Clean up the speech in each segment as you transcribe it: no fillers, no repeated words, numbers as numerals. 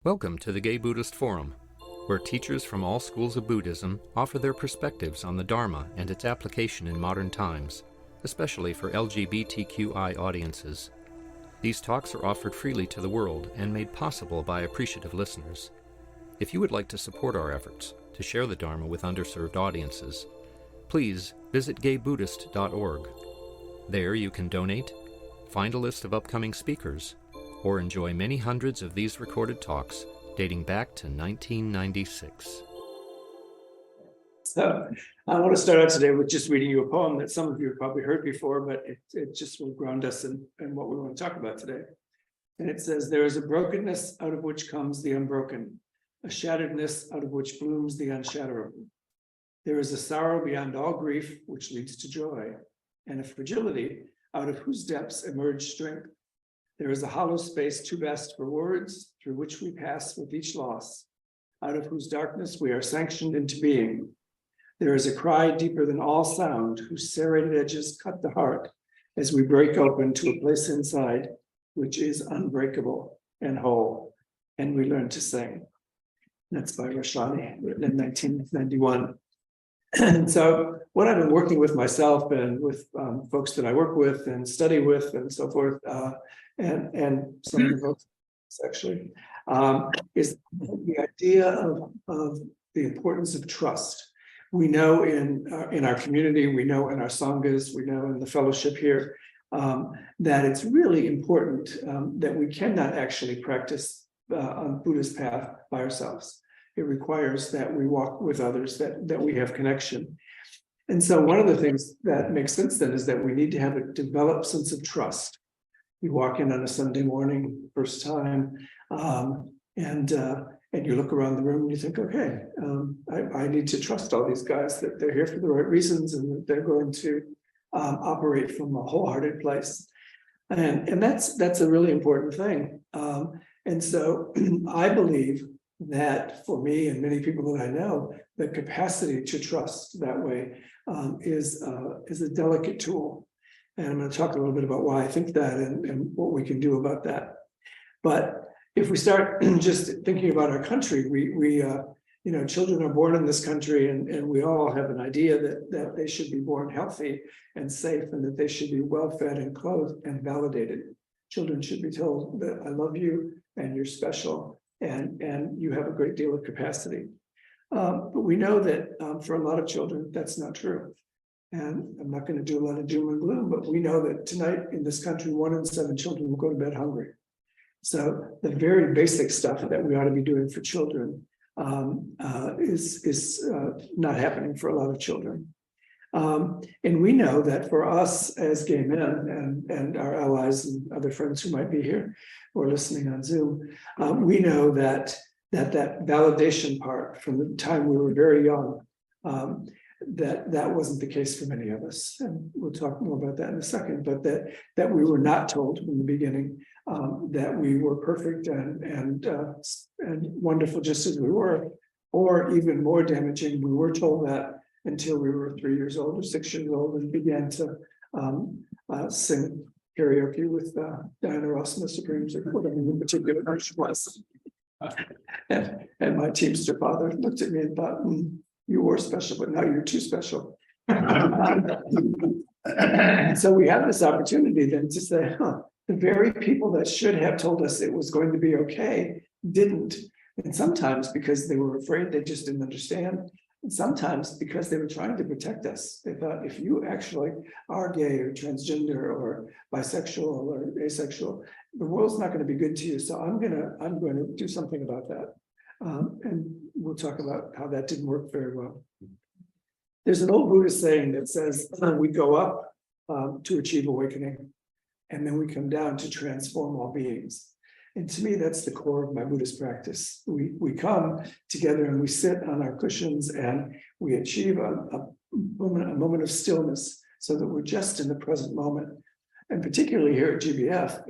Welcome to the Gay Buddhist Forum, where teachers from all schools of Buddhism offer their perspectives on the Dharma and its application in modern times, especially for LGBTQI audiences. These talks are offered freely to the world and made possible by appreciative listeners. If you would like to support our efforts to share the Dharma with underserved audiences, please visit gaybuddhist.org. There you can donate, find a list of upcoming speakers, or enjoy many hundreds of these recorded talks dating back to 1996. So I want to start out today with just reading you a poem that some of you have probably heard before, but it just will ground us in what we want to talk about today. And it says, "There is a brokenness out of which comes the unbroken, a shatteredness out of which blooms the unshatterable. There is a sorrow beyond all grief which leads to joy, and a fragility out of whose depths emerge strength. There is a hollow space too vast for words, through which we pass with each loss, out of whose darkness we are sanctioned into being. There is a cry deeper than all sound, whose serrated edges cut the heart as we break open to a place inside which is unbreakable and whole, and we learn to sing." That's by Roshi, written in 1991. And so what I've been working with myself and with folks that I work with and study with and so forth, and some of the folks actually, is the idea of the importance of trust. We know in our community, we know in our sanghas, we know in the fellowship here, that it's really important that we cannot actually practice on Buddha's path by ourselves. It requires that we walk with others, that we have connection. And so one of the things that makes sense then is that we need to have a developed sense of trust. You walk in on a Sunday morning, first time, and you look around the room and you think, okay, I need to trust all these guys, that they're here for the right reasons and that they're going to operate from a wholehearted place. And that's a really important thing. And so I believe that for me and many people that I know, the capacity to trust that way is a delicate tool. And I'm going to talk a little bit about why I think that and what we can do about that. But if we start just thinking about our country, we children are born in this country, and we all have an idea that they should be born healthy and safe, and that they should be well fed and clothed and validated. Children should be told that I love you and you're special, and you have a great deal of capacity. But we know that for a lot of children, that's not true. And I'm not going to do a lot of doom and gloom, but we know that tonight in this country, 1 in 7 children will go to bed hungry. So the very basic stuff that we ought to be doing for children is not happening for a lot of children. And we know that for us as gay men and our allies and other friends who might be here or listening on Zoom, we know that validation part from the time we were very young, that wasn't the case for many of us. And we'll talk more about that in a second, but that we were not told from the beginning that we were perfect and wonderful just as we were, or even more damaging, we were told that until we were 3 years old or 6 years old and began to sing karaoke with Diana Ross and the Supremes, or whatever in particular she was. And my Teamster father looked at me and thought, you were special, but now you're too special. So we have this opportunity then to say, the very people that should have told us it was going to be okay didn't. And sometimes because they were afraid, they just didn't understand. And sometimes because they were trying to protect us. They thought, if you actually are gay or transgender or bisexual or asexual, the world's not going to be good to you. So I'm going to do something about that. And we'll talk about how that didn't work very well. There's an old Buddhist saying that says, we go up to achieve awakening, and then we come down to transform all beings. And to me, that's the core of my Buddhist practice. We come together and we sit on our cushions and we achieve a moment of stillness so that we're just in the present moment. And particularly here at GBF,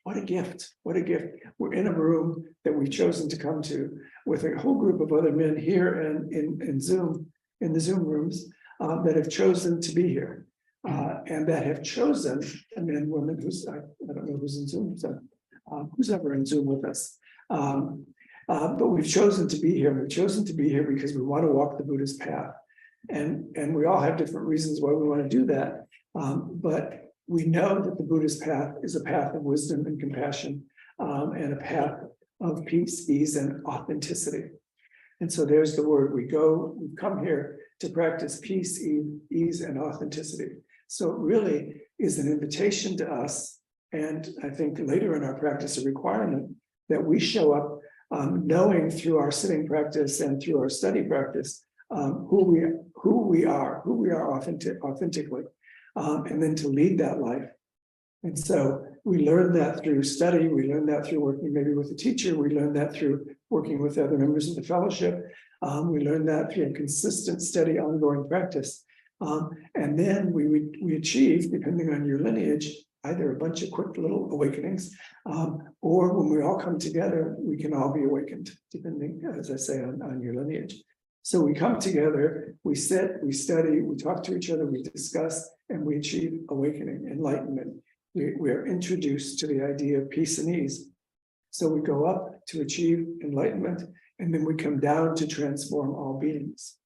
what a gift. What a gift. We're in a room that we've chosen to come to with a whole group of other men here and in Zoom, in the Zoom rooms, that have chosen to be here. And that have chosen, and men, women, I don't know who's in Zoom, so who's ever in Zoom with us, But we've chosen to be here. We've chosen to be here because we want to walk the Buddha's path. And we all have different reasons why we want to do that. But we know that the Buddha's path is a path of wisdom and compassion, and a path of peace, ease, and authenticity. And so there's the word. We've come here to practice peace, ease, and authenticity. So it really is an invitation to us, and I think later in our practice, a requirement that we show up knowing through our sitting practice and through our study practice who we are authentically, and then to lead that life. And so we learn that through study, we learn that through working maybe with a teacher, we learn that through working with other members of the fellowship, we learn that through a consistent, steady, ongoing practice. And then we achieve, depending on your lineage, either a bunch of quick little awakenings, or when we all come together, we can all be awakened, depending, as I say, on your lineage. So we come together, we sit, we study, we talk to each other, we discuss, and we achieve awakening, enlightenment. We are introduced to the idea of peace and ease. So we go up to achieve enlightenment, and then we come down to transform all beings.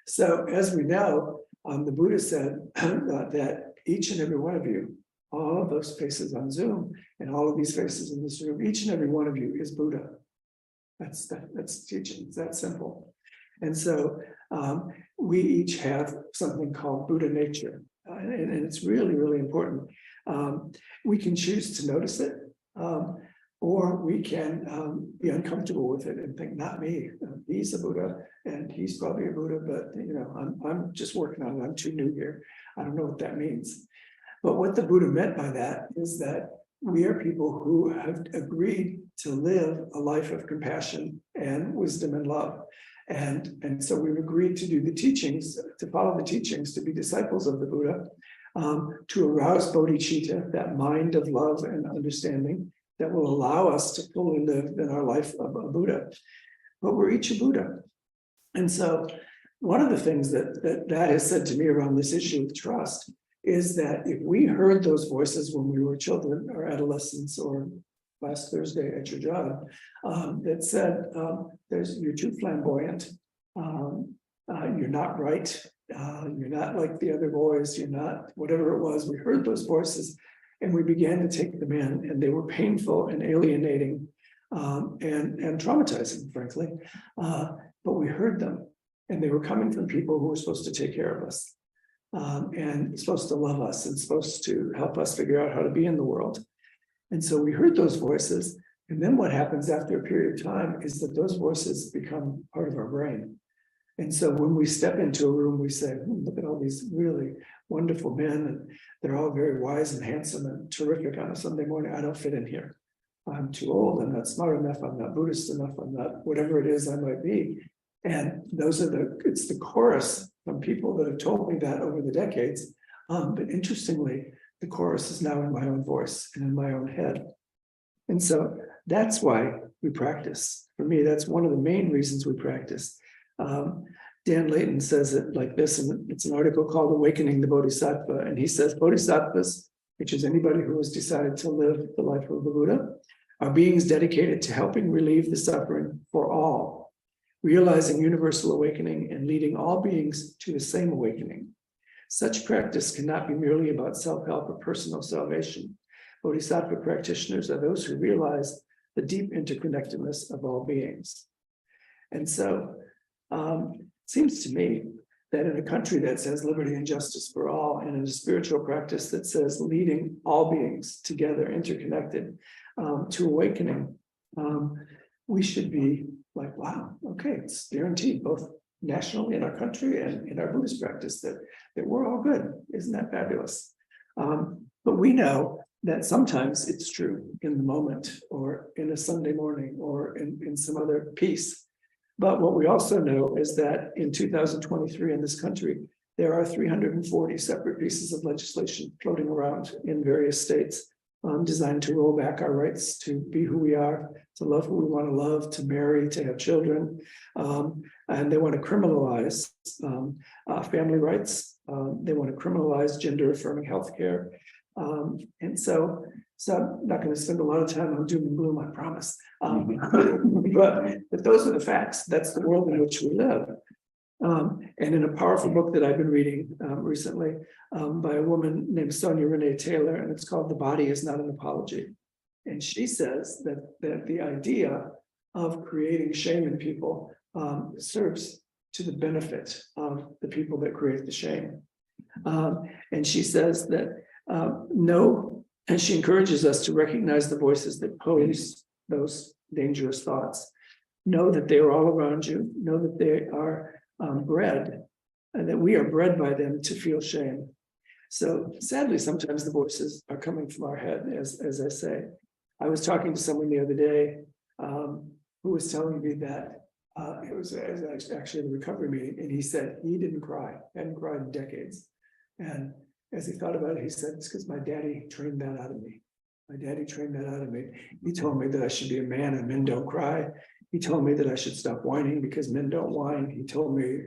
So as we know, the Buddha said that each and every one of you, all of those faces on Zoom, and all of these faces in this room, each and every one of you is Buddha. That's teaching. It's that simple. And so we each have something called Buddha nature, and it's really, really important. We can choose to notice it, or we can be uncomfortable with it and think, not me. He's a Buddha, and he's probably a Buddha, but I'm just working on it. I'm too new here. I don't know what that means. But what the Buddha meant by that is that we are people who have agreed to live a life of compassion and wisdom and love. And so we've agreed to do the teachings, to follow the teachings, to be disciples of the Buddha, to arouse bodhicitta, that mind of love and understanding that will allow us to fully live in our life of a Buddha. But we're each a Buddha. And so one of the things that has said to me around this issue of trust is that if we heard those voices when we were children or adolescents or last Thursday at your job, that said, you're too flamboyant, you're not right, you're not like the other boys, you're not whatever it was. We heard those voices and we began to take them in, and they were painful and alienating and traumatizing, frankly. But we heard them, and they were coming from people who were supposed to take care of us, and supposed to love us and supposed to help us figure out how to be in the world. And so we heard those voices, and then what happens after a period of time is that those voices become part of our brain. And so when we step into a room, we say, look at all these really wonderful men, and they're all very wise and handsome and terrific on a Sunday morning. I don't fit in here. I'm too old, I'm not smart enough, I'm not Buddhist enough, I'm not whatever it is I might be. And it's the chorus from people that have told me that over the decades. But interestingly, the chorus is now in my own voice and in my own head. And so that's why we practice. For me, that's one of the main reasons we practice. Dan Layton says it like this, and it's an article called Awakening the Bodhisattva. And he says, Bodhisattvas, which is anybody who has decided to live the life of the Buddha, are beings dedicated to helping relieve the suffering for all, realizing universal awakening and leading all beings to the same awakening. Such practice cannot be merely about self-help or personal salvation. Bodhisattva practitioners are those who realize the deep interconnectedness of all beings. And so it seems to me that in a country that says liberty and justice for all, and in a spiritual practice that says leading all beings together, interconnected, to awakening, we should be like, wow, okay, it's guaranteed both nationally in our country and in our Buddhist practice that we're all good. Isn't that fabulous? But we know that sometimes it's true in the moment or in a Sunday morning or in some other piece. But what we also know is that in 2023 in this country, there are 340 separate pieces of legislation floating around in various states designed to roll back our rights to be who we are, to love who we want to love, to marry, to have children. And they want to criminalize family rights. They want to criminalize gender-affirming healthcare. And so I'm not going to spend a lot of time on doom and gloom, I promise. But those are the facts. That's the world in which we live. And in a powerful book that I've been reading recently by a woman named Sonia Renee Taylor, and it's called The Body is Not an Apology. And she says that the idea of creating shame in people serves to the benefit of the people that create the shame. And she says that and she encourages us to recognize the voices that pose those dangerous thoughts. Know that they are all around you. Know that they are bred, and that we are bred by them to feel shame. So sadly, sometimes the voices are coming from our head, as I say. I was talking to someone the other day who was telling me that it was actually in a recovery meeting, and he said he hadn't cried in decades. And as he thought about it, he said, it's because my daddy trained that out of me. My daddy trained that out of me. He told me that I should be a man and men don't cry. He told me that I should stop whining because men don't whine. He told me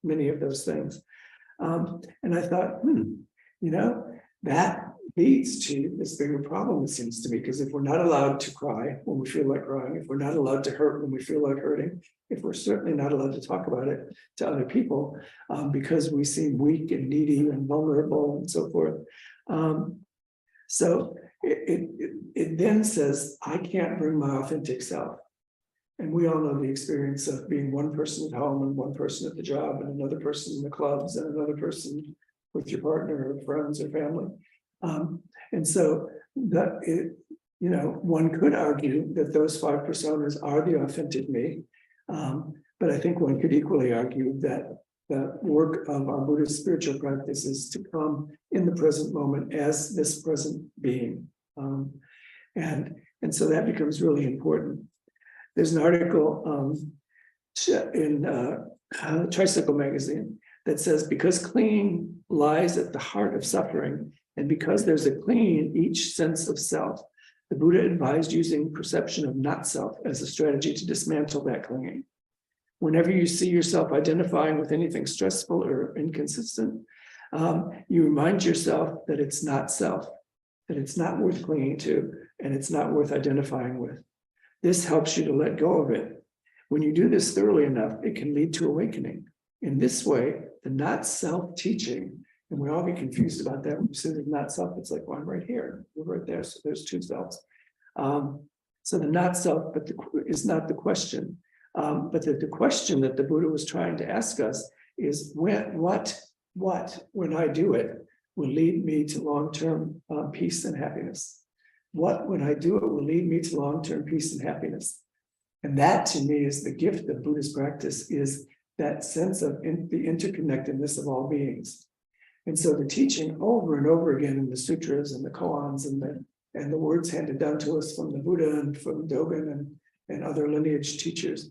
many of those things. And I thought, that leads to this bigger problem, it seems to me, because if we're not allowed to cry when we feel like crying, if we're not allowed to hurt when we feel like hurting, if we're certainly not allowed to talk about it to other people because we seem weak and needy and vulnerable and so forth. So it then says, I can't bring my authentic self. And we all know the experience of being one person at home and one person at the job and another person in the clubs and another person with your partner or friends or family. And so one could argue that those 5 personas are the authentic me. But I think one could equally argue that the work of our Buddhist spiritual practice is to come in the present moment as this present being. And so that becomes really important. There's an article in Tricycle magazine that says, because clinging lies at the heart of suffering, and because there's a clinging in each sense of self, the Buddha advised using perception of not self as a strategy to dismantle that clinging. Whenever you see yourself identifying with anything stressful or inconsistent, you remind yourself that it's not self, that it's not worth clinging to, and it's not worth identifying with. This helps you to let go of it. When you do this thoroughly enough, it can lead to awakening. In this way, the not self teaching, and we all get confused about that. When you say there's not self, it's like, well, I'm right here, we're right there. So there's 2 selves. So the not self, but is not the question. But the question that the Buddha was trying to ask us is what when I do it will lead me to long-term peace and happiness. What when I do it will lead me to long-term peace and happiness. And that to me is the gift of Buddhist practice, is that sense of the interconnectedness of all beings. And so the teaching over and over again in the sutras and the koans and the words handed down to us from the Buddha and from Dogen and other lineage teachers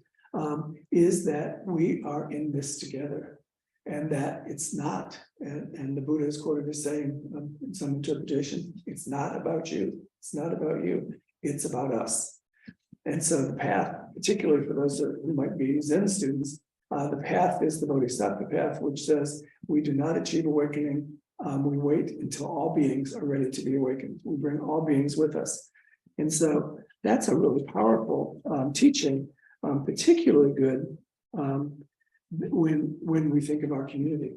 is that we are in this together, and that it's not, and the Buddha is quoted as saying in some interpretation, it's not about you, it's not about you, it's about us. And so the path, particularly for those who might be Zen students, the path is the Bodhisattva path, which says we do not achieve awakening. We wait until all beings are ready to be awakened. We bring all beings with us. And so that's a really powerful teaching, particularly good when we think of our community.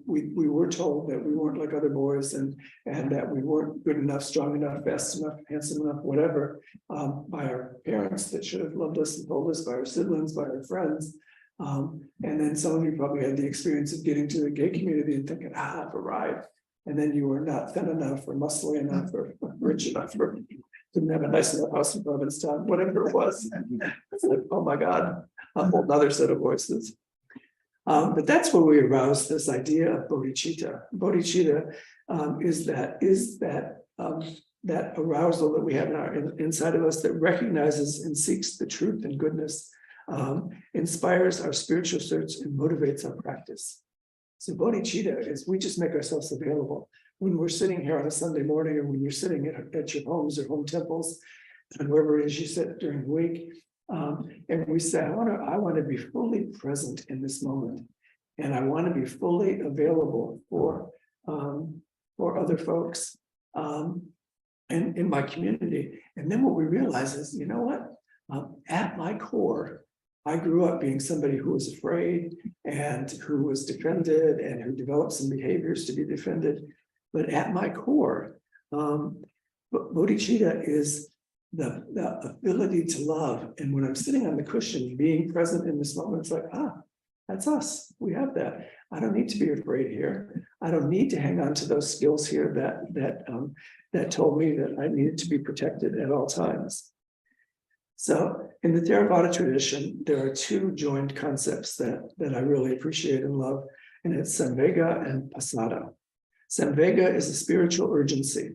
We were told that we weren't like other boys and that we weren't good enough, strong enough, fast enough, handsome enough, whatever, by our parents that should have loved us and told us, by our siblings, by our friends. And then some of you probably had the experience of getting to the gay community and thinking, I've arrived. And then you were not thin enough or muscly enough or rich enough or didn't have a nice enough house in Provincetown, whatever it was. It's like, oh my God, a whole other set of voices. But that's where we arouse this idea of bodhicitta. Bodhicitta is that arousal that we have inside of us that recognizes and seeks the truth and goodness, inspires our spiritual search and motivates our practice. So bodhicitta is we just make ourselves available. When we're sitting here on a Sunday morning, or when you're sitting at your homes or home temples, and wherever it is you sit during the week, and we say, I want to be fully present in this moment, and I want to be fully available for other folks. and in my community. And then what we realize is, you know what? At my core, I grew up being somebody who was afraid and who was defended and who developed some behaviors to be defended. But at my core, bodhicitta is the ability to love. And when I'm sitting on the cushion, being present in this moment, it's like, that's us. We have that. I don't need to be afraid here. I don't need to hang on to those skills here that told me that I needed to be protected at all times. So in the Theravada tradition, there are two joined concepts that I really appreciate and love, and it's samvega and pasada. Samvega is a spiritual urgency.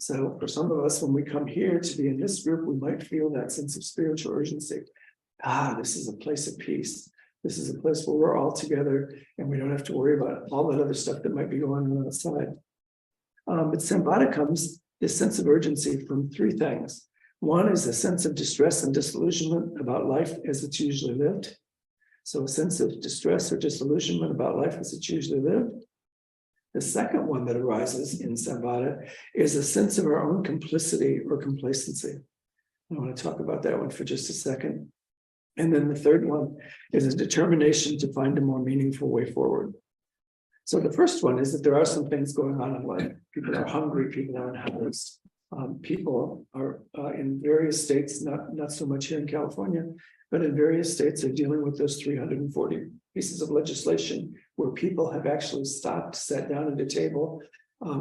So for some of us, when we come here to be in this group, we might feel that sense of spiritual urgency. This is a place of peace. This is a place where we're all together and we don't have to worry about all that other stuff that might be going on outside. But samvada comes, this sense of urgency, from three things. One is a sense of distress and disillusionment about life as it's usually lived. So a sense of distress or disillusionment about life as it's usually lived. The second one that arises in samvada is a sense of our own complicity or complacency. I want to talk about that one for just a second. And then the third one is a determination to find a more meaningful way forward. So the first one is that there are some things going on in life. People are hungry, people are unhoused. People are in various states, not so much here in California, but in various states are dealing with those 340 pieces of legislation where people have actually stopped, sat down at a table,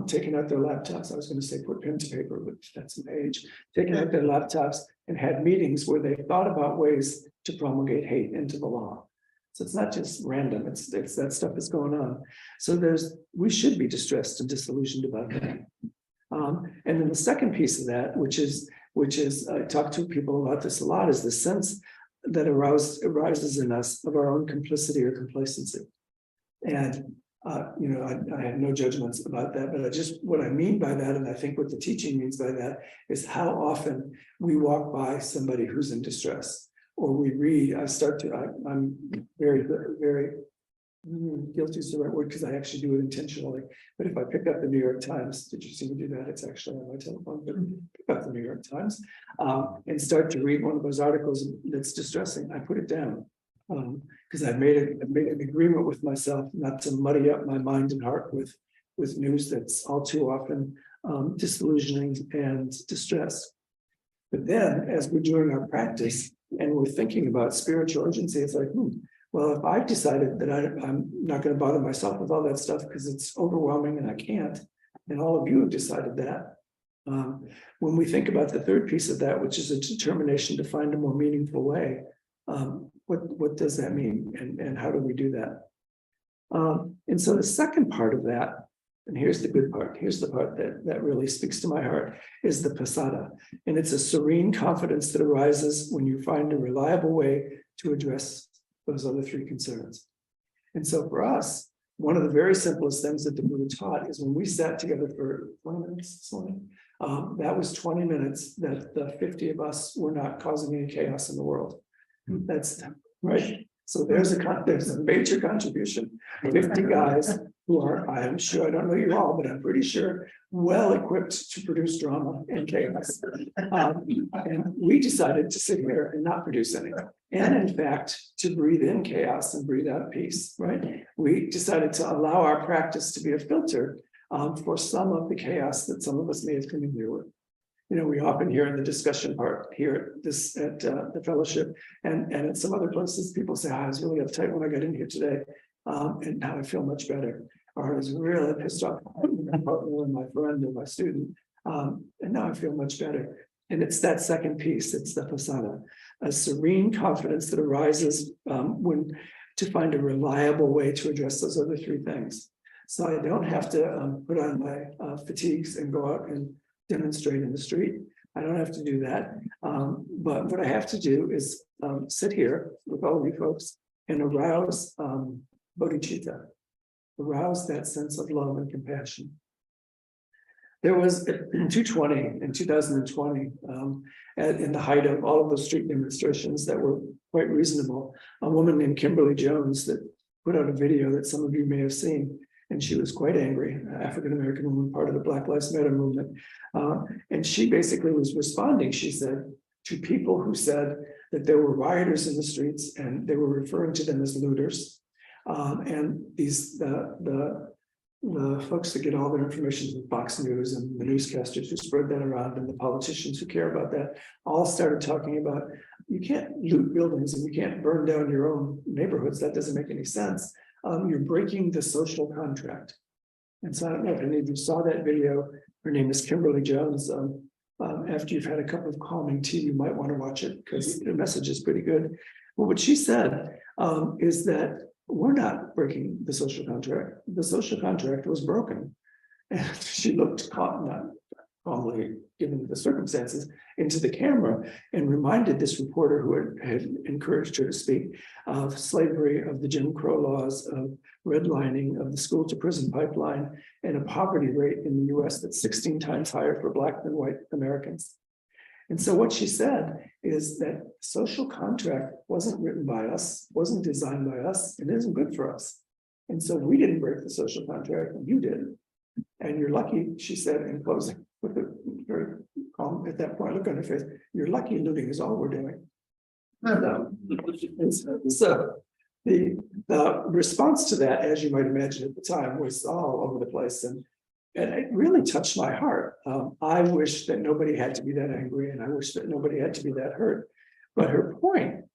taken out their laptops. I was going to say put pen to paper, but that's my age. Taken out their laptops and had meetings where they thought about ways to promulgate hate into the law. So it's not just random, it's that stuff is going on. So we should be distressed and disillusioned about that. And then the second piece of that, which is I talk to people about this a lot, is the sense that arises in us of our own complicity or complacency. And I have no judgments about that, but what I mean by that, and I think what the teaching means by that, is how often we walk by somebody who's in distress, or we read. I'm very, very guilty is the right word because I actually do it intentionally. But if I pick up the New York Times, did you see me do that? It's actually on my telephone, but pick up the New York Times and start to read one of those articles that's distressing, I put it down because I've made an agreement with myself not to muddy up my mind and heart with news that's all too often disillusioning and distress. But then, as we're doing our practice and we're thinking about spiritual urgency, it's like, well, if I've decided that I'm not going to bother myself with all that stuff because it's overwhelming and I can't, and all of you have decided that, when we think about the third piece of that, which is a determination to find a more meaningful way, what does that mean, and how do we do that? And so the second part of that, and here's the good part, here's the part that really speaks to my heart, is the pasada. And it's a serene confidence that arises when you find a reliable way to address those other three concerns. And so for us, one of the very simplest things that the Buddha taught is when we sat together for 20 minutes this morning, that was 20 minutes that the 50 of us were not causing any chaos in the world. That's right. So there's a major contribution. 50 guys who are, I'm sure, I don't know you all, but I'm pretty sure, well equipped to produce drama and chaos. And we decided to sit here and not produce any. And in fact, to breathe in chaos and breathe out peace, right? We decided to allow our practice to be a filter for some of the chaos that some of us may have come in here with. We often hear in the discussion part here at the fellowship and at some other places, people say, I was really uptight when I got in here today. And now I feel much better. Or I was really pissed off with my partner and my friend and my student. And now I feel much better. And it's that second piece, it's the pasada, a serene confidence that arises to find a reliable way to address those other three things. So I don't have to put on my fatigues and go out and demonstrate in the street. I don't have to do that. But what I have to do is sit here with all of you folks and arouse bodhicitta, arouse that sense of love and compassion. There was in 2020, in the height of all of those street demonstrations that were quite reasonable, a woman named Kimberly Jones that put out a video that some of you may have seen. and she was quite angry, African-American woman, part of the Black Lives Matter movement. And she basically was responding, she said, to people who said that there were rioters in the streets and they were referring to them as looters. And the folks that get all their information from Fox News and the newscasters who spread that around and the politicians who care about that all started talking about, you can't loot buildings and you can't burn down your own neighborhoods. That doesn't make any sense. You're breaking the social contract. And so I don't know if any of you saw that video. Her name is Kimberly Jones. After you've had a cup of calming tea, you might want to watch it because the message is pretty good. Well, what she said is that we're not breaking the social contract. The social contract was broken. And she looked not calmly, given the circumstances, into the camera and reminded this reporter who had encouraged her to speak of slavery, of the Jim Crow laws, of redlining, of the school to prison pipeline, and a poverty rate in the US that's 16 times higher for Black than white Americans. And so what she said is that social contract wasn't written by us, wasn't designed by us, and isn't good for us. And so we didn't break the social contract, you did. And you're lucky, she said in closing, with a very calm at that point look on her face, you're lucky looting is all we're doing. So the response to that, as you might imagine at the time, was all over the place. And it really touched my heart. I wish that nobody had to be that angry, and I wish that nobody had to be that hurt. But her point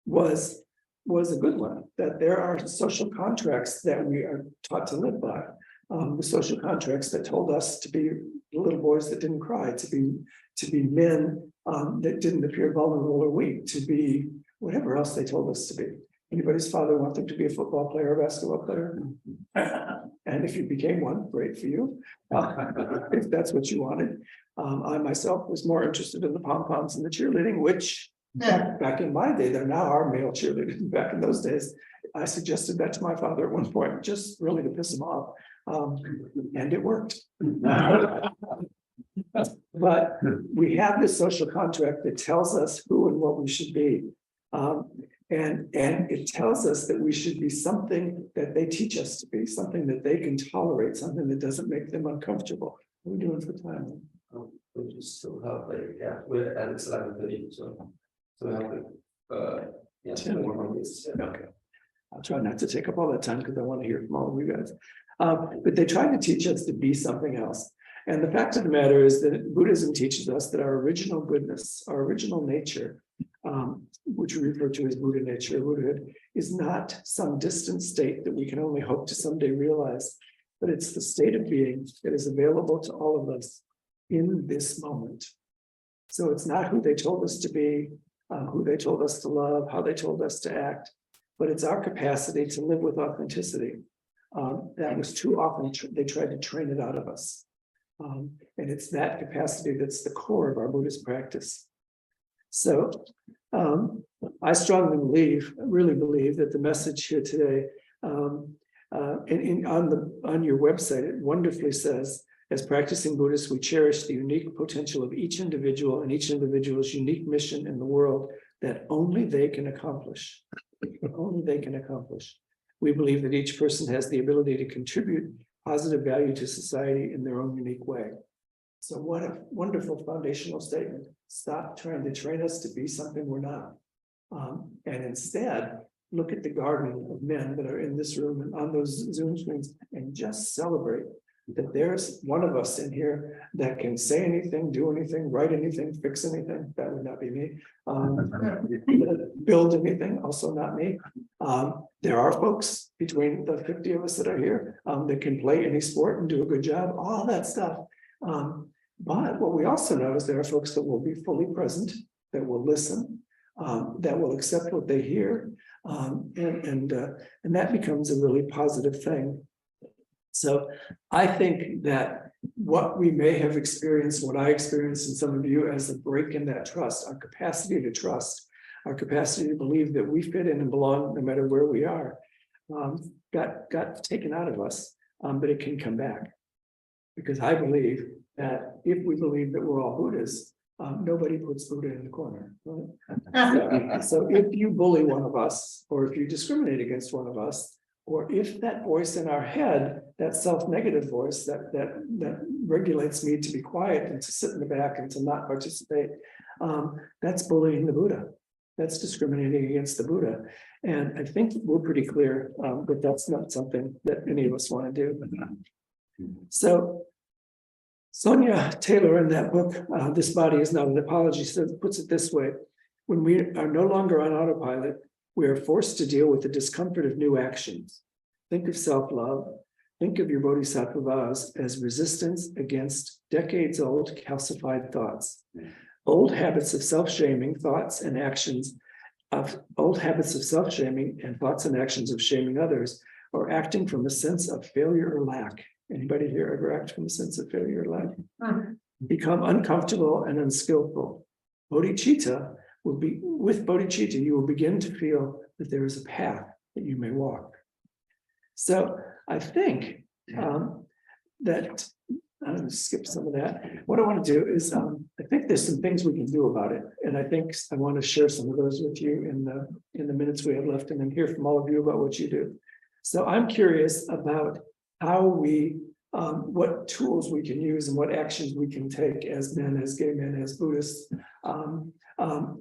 was a good one, that there are social contracts that we are taught to live by. The social contracts that told us to be little boys that didn't cry, to be men that didn't appear vulnerable or weak, to be whatever else they told us to be. Anybody's father want them to be a football player or basketball player? And if you became one, great for you, if that's what you wanted. I myself was more interested in the pom-poms and the cheerleading, which back in my day, there now are male cheerleaders. Back in those days, I suggested that to my father at one point, just really to piss him off. And it worked. But we have this social contract that tells us who and what we should be. And it tells us that we should be something that they teach us to be, something that they can tolerate, something that doesn't make them uncomfortable. What are we doing for time? We just still have we're at 11:30, so have yeah, 10 more minutes. Okay. I'll try not to take up all that time because I want to hear from all of you guys. But they try to teach us to be something else. And the fact of the matter is that Buddhism teaches us that our original goodness, our original nature, which we refer to as Buddha nature, Buddhahood, is not some distant state that we can only hope to someday realize, but it's the state of being that is available to all of us in this moment. So it's not who they told us to be, who they told us to love, how they told us to act, but it's our capacity to live with authenticity. That was too often, they tried to train it out of us. And it's that capacity that's the core of our Buddhist practice. So I strongly really believe that the message here today, on your website, it wonderfully says, as practicing Buddhists, we cherish the unique potential of each individual and each individual's unique mission in the world that only they can accomplish. Only they can accomplish. We believe that each person has the ability to contribute positive value to society in their own unique way. So what a wonderful foundational statement. Stop trying to train us to be something we're not. And instead, look at the garden of men that are in this room and on those Zoom screens and just celebrate that there's one of us in here that can say anything, do anything, write anything, fix anything. That would not be me. Build anything, also not me. There are folks between the 50 of us that are here that can play any sport and do a good job, all that stuff. But what we also know is there are folks that will be fully present, that will listen, that will accept what they hear, and that becomes a really positive thing. So I think that what we may have experienced, what I experienced in some of you as a break in that trust, our capacity to trust, our capacity to believe that we fit in and belong no matter where we are, got taken out of us, but it can come back. Because I believe that if we believe that we're all Buddhists, nobody puts Buddha in the corner. Right? So if you bully one of us, or if you discriminate against one of us, or if that voice in our head, that self-negative voice that regulates me to be quiet and to sit in the back and to not participate, that's bullying the Buddha. That's discriminating against the Buddha. And I think we're pretty clear that that's not something that any of us want to do. So Sonia Taylor in that book, This Body is Not an Apology, puts it this way: when we are no longer on autopilot, we are forced to deal with the discomfort of new actions. Think of self-love. Think of your bodhisattva vows as resistance against decades-old calcified thoughts. Old habits of self-shaming, thoughts and actions of old habits of self-shaming and thoughts and actions of shaming others, or acting from a sense of failure or lack. Anybody here ever act from a sense of failure or lack? Become uncomfortable and unskillful. Bodhicitta will be, with bodhicitta, you will begin to feel that there is a path that you may walk. So I think that I'm going to skip some of that. What I want to do is, I think there's some things we can do about it, and I think I want to share some of those with you in the minutes we have left, and then hear from all of you about what you do. So I'm curious about how we, what tools we can use and what actions we can take as men, as gay men, as Buddhists,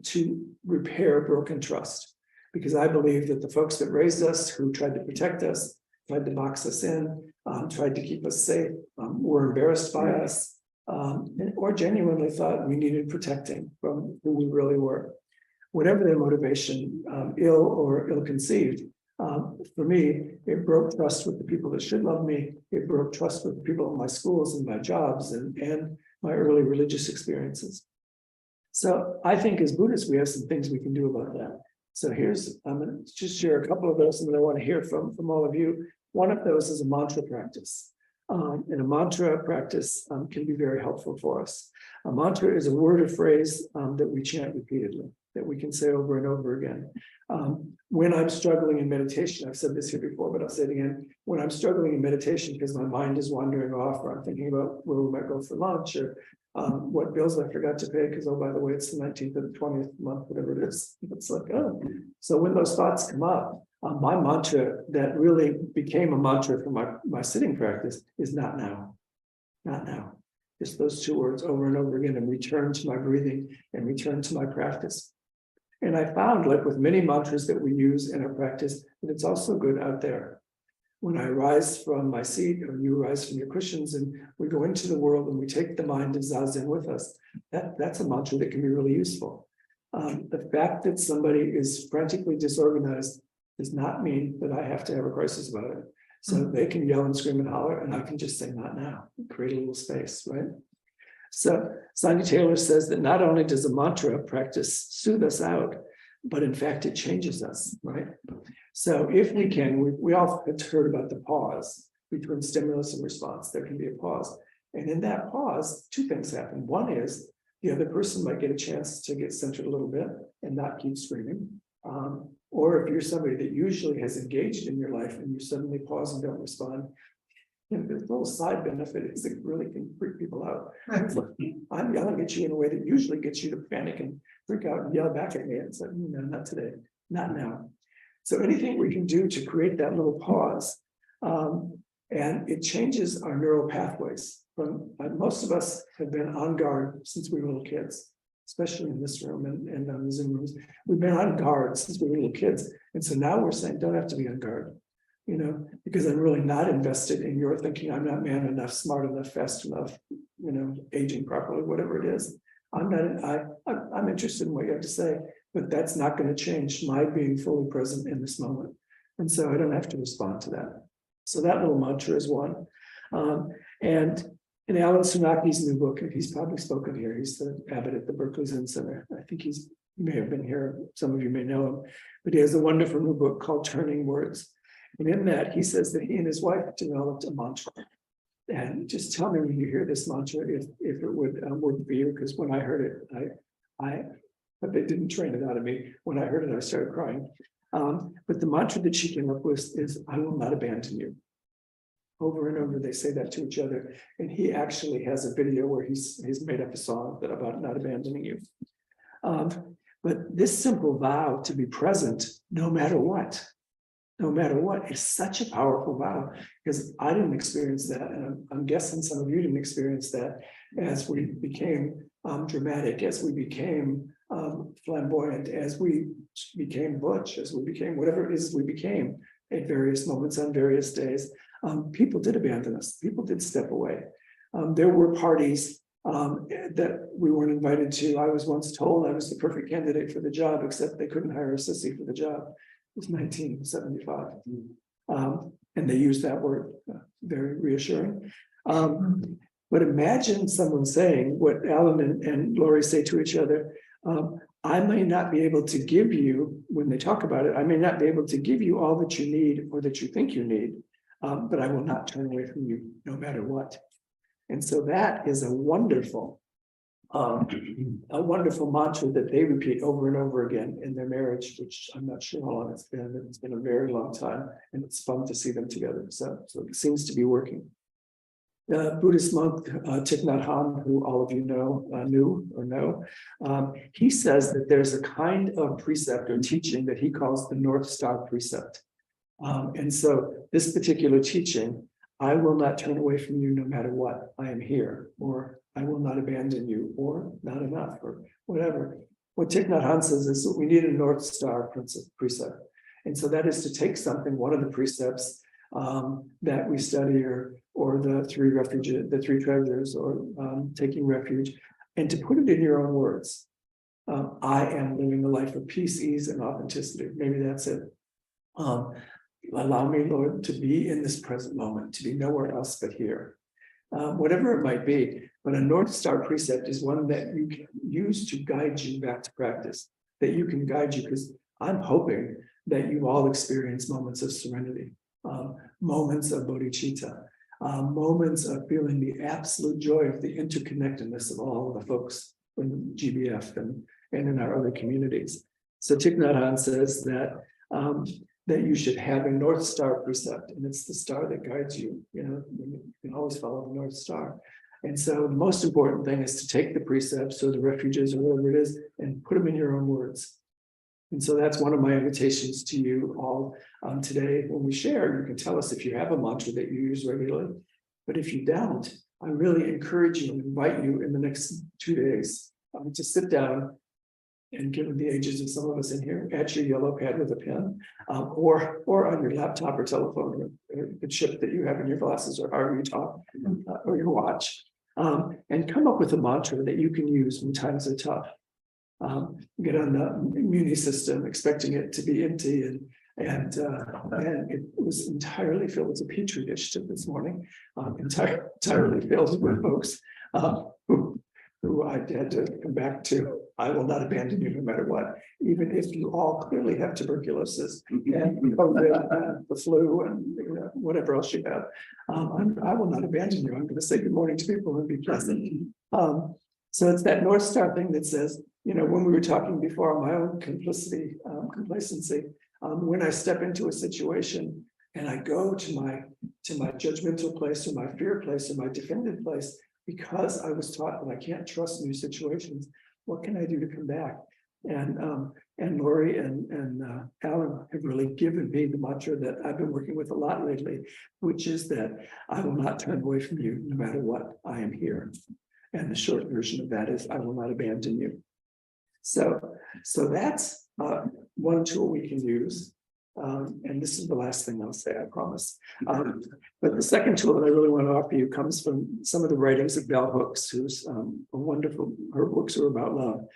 to repair broken trust. Because I believe that the folks that raised us, who tried to protect us, tried to box us in, tried to keep us safe, were embarrassed by us, or genuinely thought we needed protecting from who we really were. Whatever their motivation, ill or ill-conceived, for me, it broke trust with the people that should love me. It broke trust with the people in my schools and my jobs and my early religious experiences. So I think as Buddhists, we have some things we can do about that. So I'm going to just share a couple of those, and then I want to hear from all of you. One of those is a mantra practice. And a mantra practice can be very helpful for us. A mantra is a word or phrase that we chant repeatedly, that we can say over and over again. When I'm struggling in meditation, I've said this here before, but I'll say it again. When I'm struggling in meditation because my mind is wandering off, or I'm thinking about where we might go for lunch, or what bills I forgot to pay because, oh, by the way, it's the 19th or the 20th month, whatever it is. It's like, oh. So when those thoughts come up, my mantra that really became a mantra for my sitting practice is not now, not now. Just those two words over and over again, and return to my breathing and return to my practice. And I found, like with many mantras that we use in our practice, that it's also good out there. When I rise from my seat, or you rise from your cushions, and we go into the world and we take the mind of Zazen with us, that's a mantra that can be really useful. The fact that somebody is frantically disorganized does not mean that I have to have a crisis about it. So they can yell and scream and holler, and I can just say, not now, create a little space, right? So Sonia Taylor says that not only does a mantra practice soothe us out, but in fact, it changes us, right? So if we can, we all have heard about the pause between stimulus and response. There can be a pause. And in that pause, two things happen. One is the other person might get a chance to get centered a little bit and not keep screaming. Or if you're somebody that usually has engaged in your life and you suddenly pause and don't respond, the little side benefit is it really can freak people out. It's like, I'm yelling at you in a way that usually gets you to panic and freak out and yell back at me. And it's like, no, not today, not now. So anything we can do to create that little pause, and it changes our neural pathways. Most of us have been on guard since we were little kids, especially in this room and the Zoom rooms. We've been on guard since we were little kids. And so now we're saying, don't have to be on guard. Because I'm really not invested in your thinking I'm not man enough, smart enough, fast enough, aging properly, whatever it is. I'm interested in what you have to say, but that's not going to change my being fully present in this moment. And so I don't have to respond to that. So that little mantra is one. And in Alan Sunaki's new book, and he's probably spoken here, he's the abbot at the Berkeley Zen Center. I think he may have been here. Some of you may know him, but he has a wonderful new book called Turning Words. And in that, he says that he and his wife developed a mantra. And just tell me when you hear this mantra if it would work for you, because when I heard it, but they didn't train it out of me. When I heard it, I started crying. But the mantra that she came up with is, I will not abandon you. Over and over, they say that to each other. And he actually has a video where he's made up a song about not abandoning you. But this simple vow to be present, no matter what, no matter what, is such a powerful vow, because I didn't experience that, and I'm guessing some of you didn't experience that as we became dramatic, as we became flamboyant, as we became butch, as we became whatever it is we became at various moments on various days. People did abandon us. People did step away. There were parties that we weren't invited to. I was once told I was the perfect candidate for the job, except they couldn't hire a sissy for the job. It was 1975. And they used that word, very reassuring. But imagine someone saying what Alan and Lori say to each other. I may not be able to give you, when they talk about it, I may not be able to give you all that you need or that you think you need, but I will not turn away from you no matter what. And so that is a wonderful mantra that they repeat over and over again in their marriage, which I'm not sure how long it's been. It's been a very long time, and it's fun to see them together. So it seems to be working. The Buddhist monk Thich Nhat Hanh, who all of you knew or know, he says that there's a kind of precept or teaching that he calls the North Star precept. And so this particular teaching, I will not turn away from you no matter what, I am here, or I will not abandon you, or not enough, or whatever. What Thich Nhat Hanh says is that we need a North Star precept. And so that is to take something, one of the precepts that we study, or the three treasures, or taking refuge, and to put it in your own words. I am living a life of peace, ease, and authenticity. Maybe that's it. Allow me, Lord, to be in this present moment, to be nowhere else but here. Whatever it might be, but a North Star precept is one that you can use to guide you back to practice, that you can guide you, because I'm hoping that you all experience moments of serenity, moments of bodhicitta, moments of feeling the absolute joy of the interconnectedness of all of the folks in GBF and in our other communities. So Thich Nhat Hanh says that that you should have a North Star precept, and it's the star that guides you. You can always follow the North Star. And so the most important thing is to take the precepts or the refuges or whatever it is and put them in your own words. And so that's one of my invitations to you all today. When we share, you can tell us if you have a mantra that you use regularly. But if you don't, I really encourage you and invite you in the next 2 days to sit down, and given the ages of some of us in here, at your yellow pad with a pen, or on your laptop or telephone, or the chip that you have in your glasses, or however you talk, or your watch, and come up with a mantra that you can use when times are tough. Get on the immune system, expecting it to be empty, and it was entirely filled. It's a petri dish this morning, entirely filled with folks who I had to come back to. I will not abandon you no matter what, even if you all clearly have tuberculosis and COVID, the flu, and whatever else you have. I will not abandon you. I'm going to say good morning to people and be pleasant. So it's that North Star thing that says, when we were talking before on my own complacency, when I step into a situation and I go to my judgmental place, or my fear place, or my defended place, because I was taught that I can't trust new situations, what can I do to come back? And Lori and Alan have really given me the mantra that I've been working with a lot lately, which is that I will not turn away from you no matter what, I am here. And the short version of that is I will not abandon you. So that's one tool we can use. And this is the last thing I'll say, I promise. But the second tool that I really want to offer you comes from some of the writings of Bell Hooks, who's a wonderful, her books are about love.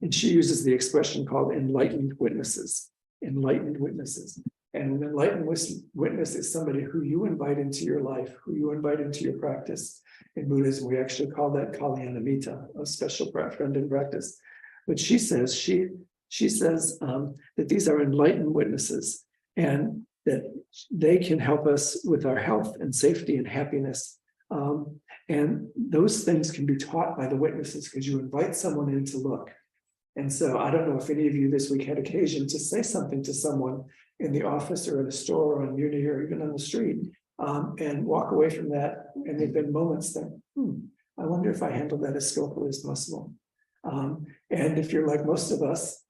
And she uses the expression called enlightened witnesses. Enlightened witnesses. And an enlightened witness is somebody who you invite into your life, who you invite into your practice. In Buddhism, we actually call that kalyana mitta, a special friend in practice. But she says that these are enlightened witnesses, and that they can help us with our health and safety and happiness. And those things can be taught by the witnesses, because you invite someone in to look. And so I don't know if any of you this week had occasion to say something to someone in the office or at a store or on Muni or even on the street, and walk away from that. And there've been moments that, I wonder if I handled that as skillfully as possible. And if you're like most of us,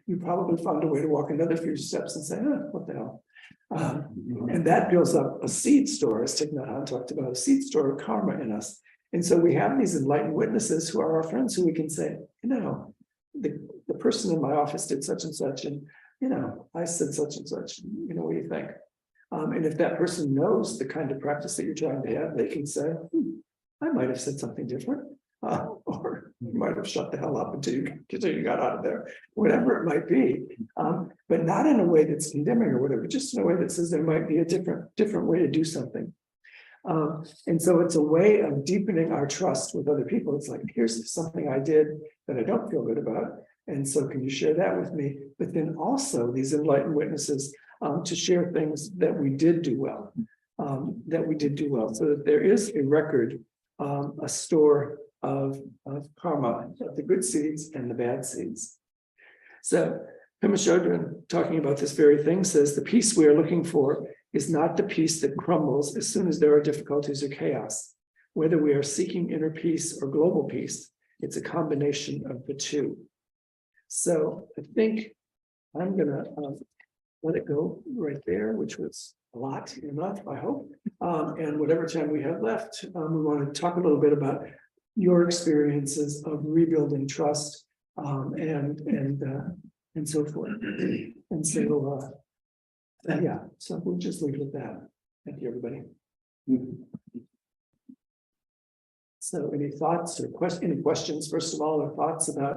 you probably found a way to walk another few steps and say, what the hell? And that builds up a seed store, as Thich Nhat Hanh talked about, a seed store of karma in us. And so we have these enlightened witnesses who are our friends who we can say, the person in my office did such and such, and I said such and such, what do you think? And if that person knows the kind of practice that you're trying to have, they can say, I might have said something different, or you might have shut the hell up until you got out of there, whatever it might be, but not in a way that's condemning or whatever, just in a way that says there might be a different way to do something. And so it's a way of deepening our trust with other people. It's like, here's something I did that I don't feel good about. And so can you share that with me? But then also these enlightened witnesses to share things that we did do well, so that there is a record, a store of karma, of the good seeds and the bad seeds. So Pema Chodron, talking about this very thing, says the peace we are looking for is not the peace that crumbles as soon as there are difficulties or chaos. Whether we are seeking inner peace or global peace, it's a combination of the two. So I think I'm gonna let it go right there, which was a lot enough, I hope. And whatever time we have left, we want to talk a little bit about your experiences of rebuilding trust, and so forth. And so so we'll just leave it at that. Thank you, everybody. So any thoughts or any questions, first of all, or thoughts about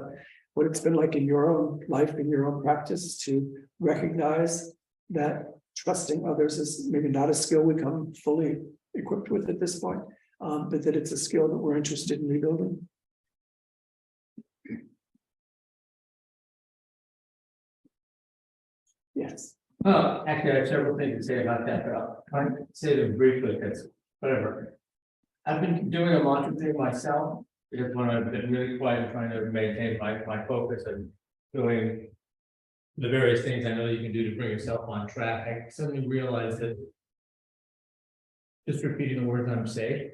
what it's been like in your own life, in your own practice, to recognize that trusting others is maybe not a skill we come fully equipped with at this point, but that it's a skill that we're interested in rebuilding? Yes. Oh, actually, I have several things to say about that, but I'll try to say them briefly, because whatever. I've been doing a mantra thing myself, because when I've been really quiet, trying to maintain my focus and doing the various things I know you can do to bring yourself on track, I suddenly realized that just repeating the words I'm saying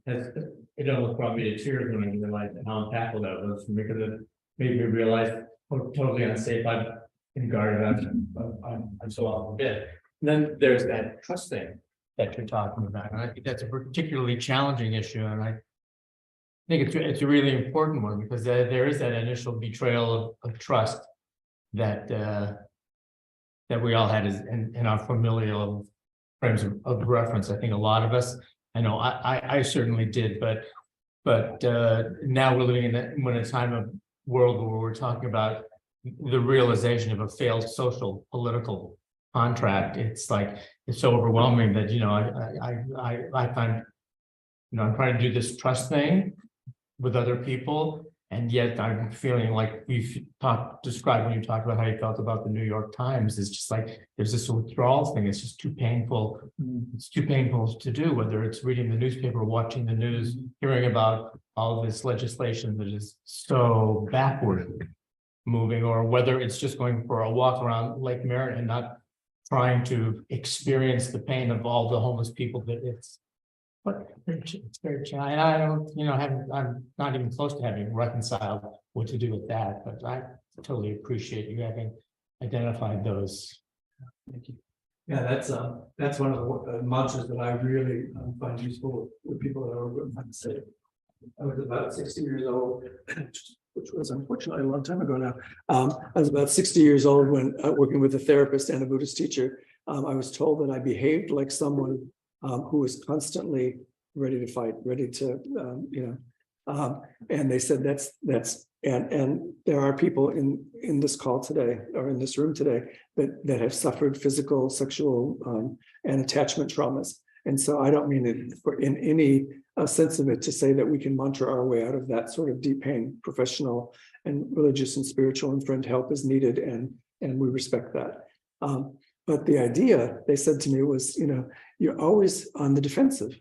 has, it almost brought me to tears when I realized how impactful that was for me, because it made me realize how totally unsafe I've been guarded I'm so often been. And then there's that trust thing that you're talking about, and I think that's a particularly challenging issue, and I think it's a really important one, because there is that initial betrayal of trust that that we all had in our familial frames of reference. I think a lot of us, I know I certainly did, but now we're living in a time of world where we're talking about the realization of a failed social political contract. It's like, it's so overwhelming that, I find, I'm trying to do this trust thing with other people, and yet I'm feeling like we've described when you talked about how you felt about the New York Times. It's just like there's this withdrawal thing. It's just too painful. It's too painful to do, whether it's reading the newspaper, watching the news, hearing about all of this legislation that is so backward moving, or whether it's just going for a walk around Lake Merritt and not trying to experience the pain of all the homeless people that it's. But it's very challenging. I don't, I'm not even close to having reconciled what to do with that, but I totally appreciate you having identified those. Thank you. Yeah, that's one of the mantras that I really find useful with people that are safe. I was about 60 years old, which was unfortunately a long time ago now. I was about 60 years old when working with a therapist and a Buddhist teacher. I was told that I behaved like someone who was constantly ready to fight, ready to, and they said and there are people in this call today, or in this room today, that have suffered physical, sexual, and attachment traumas. And so I don't mean it in any sense of it to say that we can mantra our way out of that sort of deep pain. Professional and religious and spiritual and friend help is needed, and we respect that. But the idea, they said to me, was, you're always on the defensive.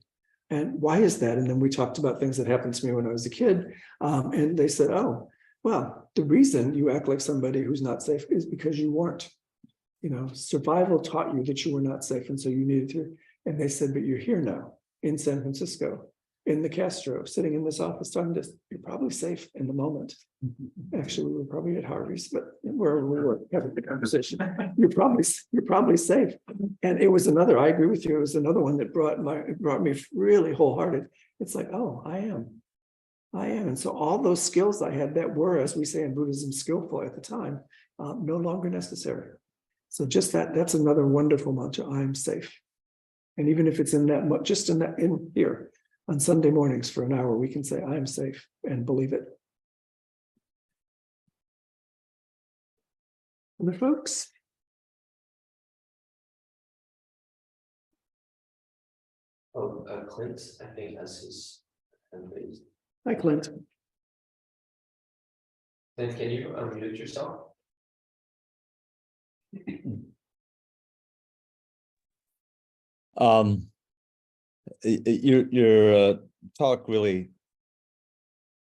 And why is that? And then we talked about things that happened to me when I was a kid. And they said, oh, well, the reason you act like somebody who's not safe is because you weren't. Survival taught you that you were not safe, and so you needed to. And they said, but you're here now in San Francisco. in the Castro, sitting in this office talking to us, you're probably safe in the moment. Actually, we were probably at Harvey's, but wherever we were having the conversation, you're probably safe. And it was another, I agree with you, it was another one that brought me really wholehearted. It's like, oh, I am. And so all those skills I had that were, as we say in Buddhism, skillful at the time, no longer necessary. So just that's another wonderful mantra, I'm safe. And even if it's in that, just in here, on Sunday mornings for an hour, we can say, I'm safe, and believe it. Other folks? Oh, Clint, I think has his hand raised. Hi, Clint. Clint, can you unmute yourself? Your talk really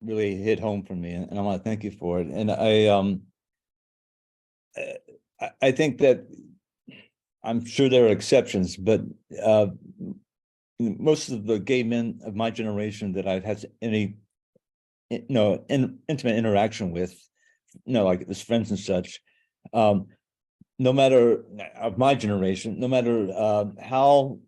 hit home for me, and I want to thank you for it. And I think that I'm sure there are exceptions, but most of the gay men of my generation that I've had any intimate interaction with, like as friends and such, no matter of my generation, no matter how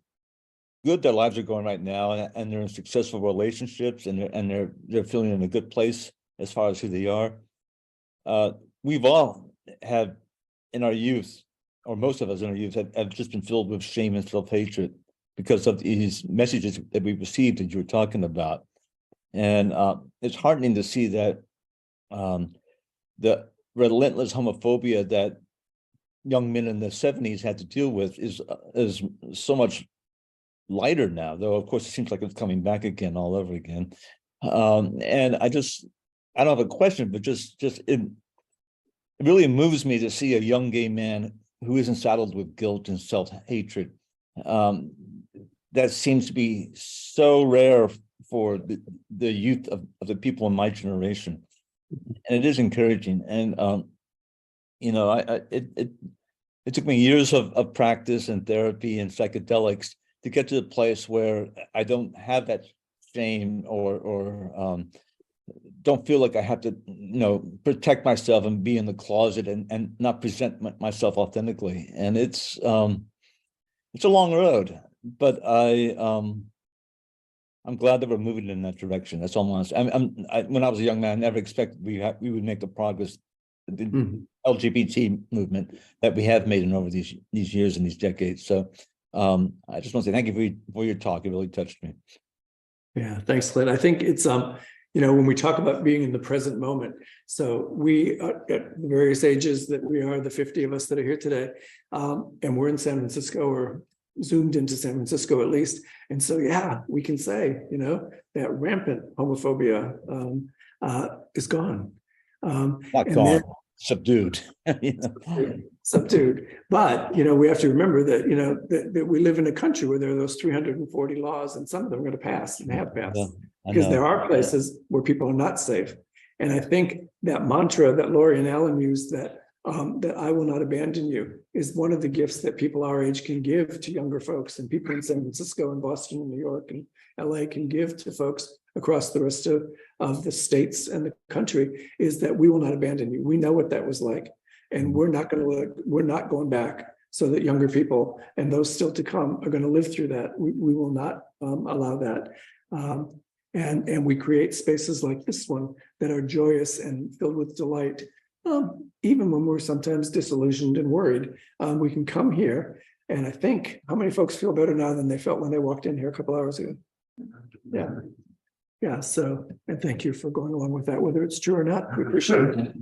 good their lives are going right now, and they're in successful relationships, and they're feeling in a good place as far as who they are. We've all have in our youth, or most of us in our youth, have just been filled with shame and self-hatred because of these messages that we received that you were talking about. And it's heartening to see that the relentless homophobia that young men in the 70s had to deal with is so much lighter now, though of course it seems like it's coming back again all over again. And I don't have a question, but just it really moves me to see a young gay man who isn't saddled with guilt and self-hatred. That seems to be so rare for the youth of the people in my generation, and it is encouraging. And it took me years of practice and therapy and psychedelics to get to the place where I don't have that shame or don't feel like I have to, protect myself and be in the closet and not present myself authentically. And it's a long road, but I'm glad that we're moving in that direction. That's all I'm honest. When I was a young man, I never expected we would make the progress, the LGBT movement that we have made in over these years and these decades. So I just want to say thank you for your talk. It really touched me. Yeah, thanks, Clint. I think it's when we talk about being in the present moment, so we are at the various ages that we are, the 50 of us that are here today, and we're in San Francisco, or zoomed into San Francisco at least. And so, yeah, we can say, that rampant homophobia is gone. Not gone, subdued. Subdued. But, we have to remember that, that we live in a country where there are those 340 laws, and some of them are going to pass and have passed. Because there are places where people are not safe. And I think that mantra that Lori and Alan used, that I will not abandon you, is one of the gifts that people our age can give to younger folks, and people in San Francisco and Boston and New York and LA can give to folks across the rest of the states and the country, is that we will not abandon you. We know what that was like, and we're not going back, so that younger people and those still to come are going to live through that. We will not allow that. And we create spaces like this one that are joyous and filled with delight. Even when we're sometimes disillusioned and worried, we can come here. And I think, how many folks feel better now than they felt when they walked in here a couple hours ago? Yeah. So, and thank you for going along with that, whether it's true or not. We appreciate it.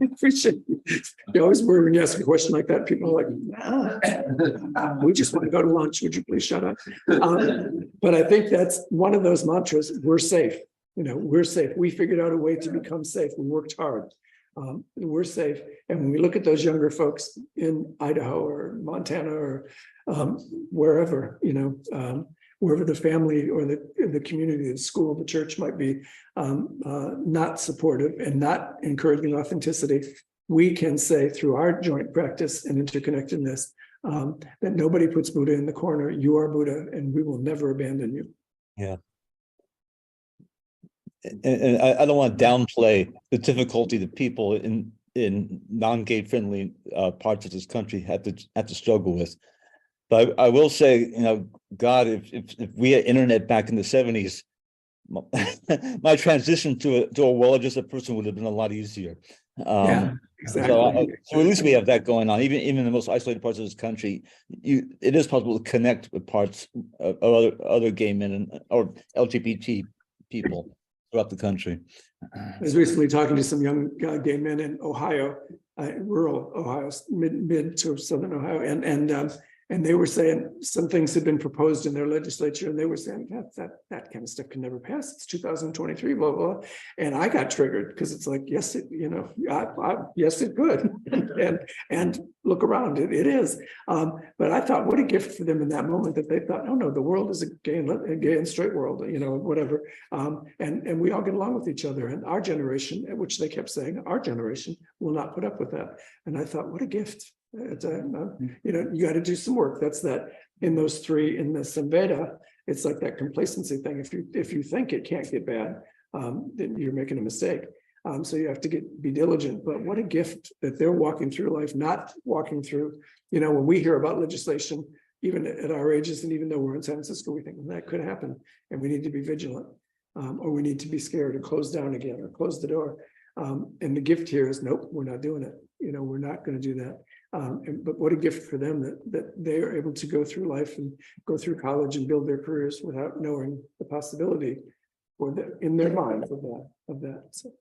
Appreciate it. You always worry when you ask a question like that. People are like, we just want to go to lunch. Would you please shut up? But I think that's one of those mantras. We're safe. We're safe. We figured out a way to become safe. We worked hard. We're safe. And when we look at those younger folks in Idaho or Montana or wherever, wherever the family or the community, the school, the church might be not supportive and not encouraging authenticity, we can say through our joint practice and interconnectedness that nobody puts Buddha in the corner. You are Buddha, and we will never abandon you. Yeah. and I don't want to downplay the difficulty that people in non-gay friendly parts of this country have to struggle with. But I will say, you know, God, if we had internet back in the 70s, my transition to a well-adjusted person would have been a lot easier. Yeah, So, exactly. so at least we have that going on. Even in the most isolated parts of this country, it is possible to connect with parts of other gay men or LGBT people throughout the country. I was recently talking to some young gay men in Ohio, rural Ohio, mid to southern Ohio, and they were saying some things had been proposed in their legislature, and they were saying that kind of stuff can never pass. It's 2023, blah blah. And I got triggered because it's like, yes, yes, it could, and look around, it is. But I thought, what a gift for them in that moment that they thought, oh no, the world is a gay and straight world, whatever. And we all get along with each other. And our generation, which they kept saying, our generation will not put up with that. And I thought, what a gift. You got to do some work. That's that in those three in the Samveda. It's like that complacency thing. If you think it can't get bad, then you're making a mistake. So you have to be diligent. But what a gift that they're walking through life, not walking through. When we hear about legislation, even at our ages, and even though we're in San Francisco, we think, well, that could happen, and we need to be vigilant, or we need to be scared and close down again or close the door. And the gift here is, nope, we're not doing it. We're not going to do that. But what a gift for them that they are able to go through life and go through college and build their careers without knowing the possibility in their minds of that. So,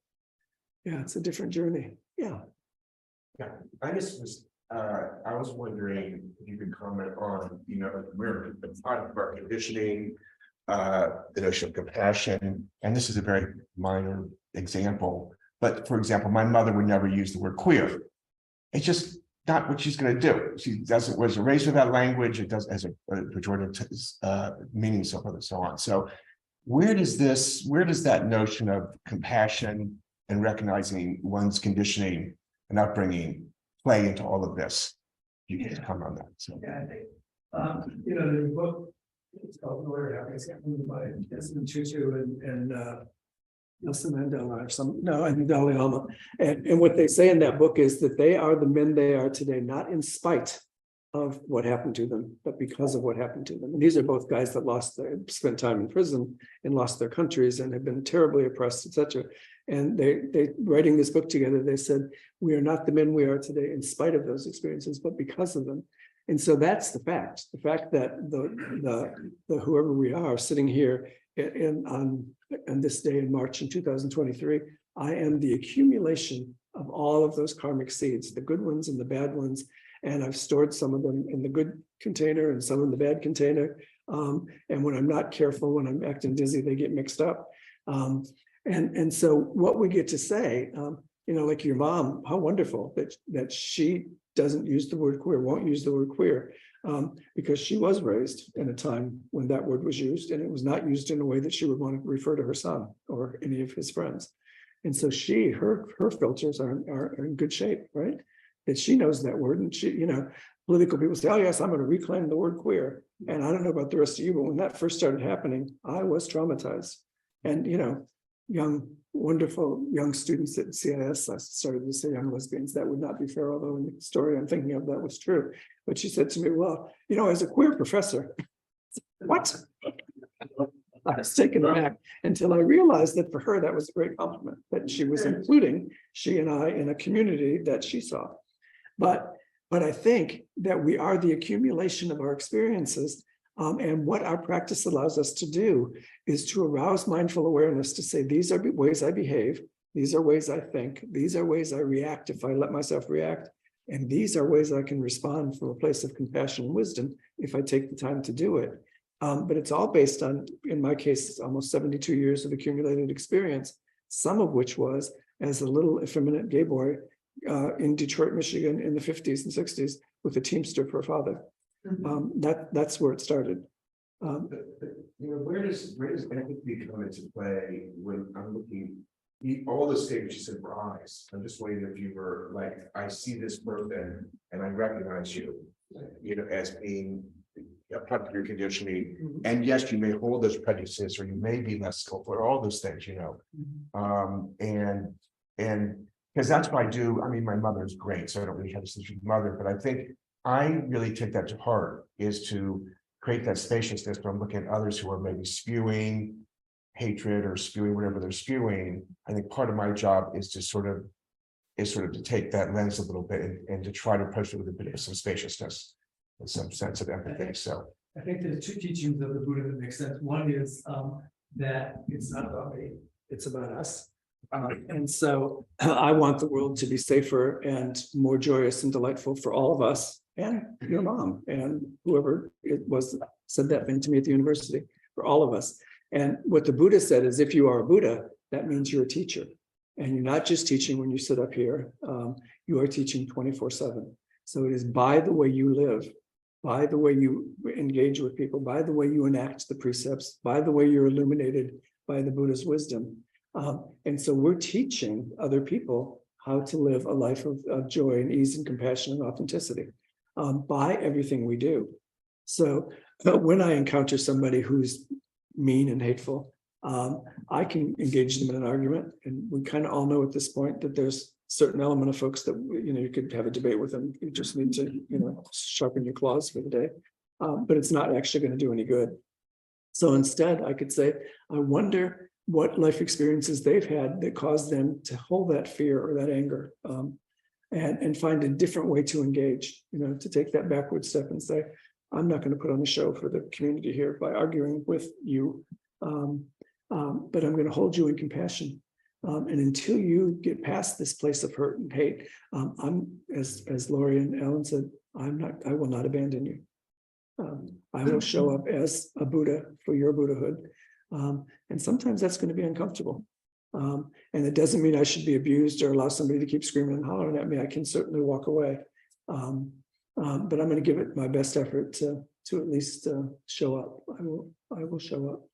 yeah, it's a different journey. Yeah. Yeah, I was wondering if you could comment on, we're part of our conditioning, the notion of compassion, and this is a very minor example. But for example, my mother would never use the word queer. It's just not what she's going to do. She wasn't raised with that language. It does as a pejorative meaning, so forth and so on. So where does that notion of compassion and recognizing one's conditioning and upbringing play into all of this? You can just comment on that. So yeah, I think the book, it's called Lawyer, it's by Desmond Tutu and Nelson Mandela and Dalai Lama. And what they say in that book is that they are the men they are today, not in spite of what happened to them, but because of what happened to them. And these are both guys that spent time in prison and lost their countries and have been terribly oppressed, etc. And they writing this book together, they said, we are not the men we are today in spite of those experiences, but because of them. And so that's the fact that the whoever we are sitting here on this day in March in 2023, I am the accumulation of all of those karmic seeds, the good ones and the bad ones. And I've stored some of them in the good container and some in the bad container. And when I'm not careful, when I'm acting dizzy, they get mixed up. And so what we get to say, like your mom, how wonderful that she doesn't use the word queer, won't use the word queer, because she was raised in a time when that word was used, and it was not used in a way that she would want to refer to her son or any of his friends. And so her filters are in good shape, right? That she knows that word, and she, political people say, oh yes, I'm going to reclaim the word queer. And I don't know about the rest of you, but when that first started happening, I was traumatized. And, wonderful young students at CIIS, I started to say young lesbians. That would not be fair, although in the story I'm thinking of that was true. But she said to me, well, as a queer professor, what? I was taken aback until I realized that for her, that was a great compliment, that she was including she and I in a community that she saw. But I think that we are the accumulation of our experiences. And what our practice allows us to do is to arouse mindful awareness to say, these are ways I behave, these are ways I think, these are ways I react if I let myself react, and these are ways I can respond from a place of compassion and wisdom if I take the time to do it. But it's all based on, in my case, almost 72 years of accumulated experience, some of which was as a little effeminate gay boy in Detroit, Michigan in the 50s and 60s with a Teamster for a father. That's where it started. Where does empathy come into play when I'm looking? All the statements you said were eyes. I'm just wondering if you were like, I see this person and I recognize you, as being a product of your conditioning. And yes, you may hold those prejudices, or you may be less skillful, or all those things, you know. And because that's what I do. I mean, my mother is great, so I don't really have a specific mother, but I think I really take that to heart, is to create that spaciousness when I'm looking at others who are maybe spewing hatred or spewing whatever they're spewing. I think part of my job is to sort of to take that lens a little bit and to try to approach it with a bit of some spaciousness and some sense of empathy. So I think there's two teachings of the Buddha that make sense. One is that it's not about me, it's about us. And so I want the world to be safer and more joyous and delightful for all of us, and your mom and whoever it was said that thing to me at the university, for all of us. And what the Buddha said is, if you are a Buddha, that means you're a teacher. And you're not just teaching when you sit up here, you are teaching 24/7. So it is by the way you live, by the way you engage with people, by the way you enact the precepts, by the way you're illuminated by the Buddha's wisdom. And so we're teaching other people how to live a life of joy and ease and compassion and authenticity by everything we do. So when I encounter somebody who's mean and hateful, I can engage them in an argument, and we kind of all know at this point that there's certain element of folks that, you know, you could have a debate with them. You just need to, you know, sharpen your claws for the day, but it's not actually going to do any good. So instead, I could say, I wonder what life experiences they've had that caused them to hold that fear or that anger, and find a different way to engage, you know, to take that backward step and say, I'm not going to put on a show for the community here by arguing with you, but I'm going to hold you in compassion. And until you get past this place of hurt and hate, I'm, as Lori and Alan said, I will not abandon you. I will show up as a Buddha for your Buddhahood. And sometimes that's going to be uncomfortable. And it doesn't mean I should be abused or allow somebody to keep screaming and hollering at me. I can certainly walk away. But I'm going to give it my best effort to at least show up. I will show up.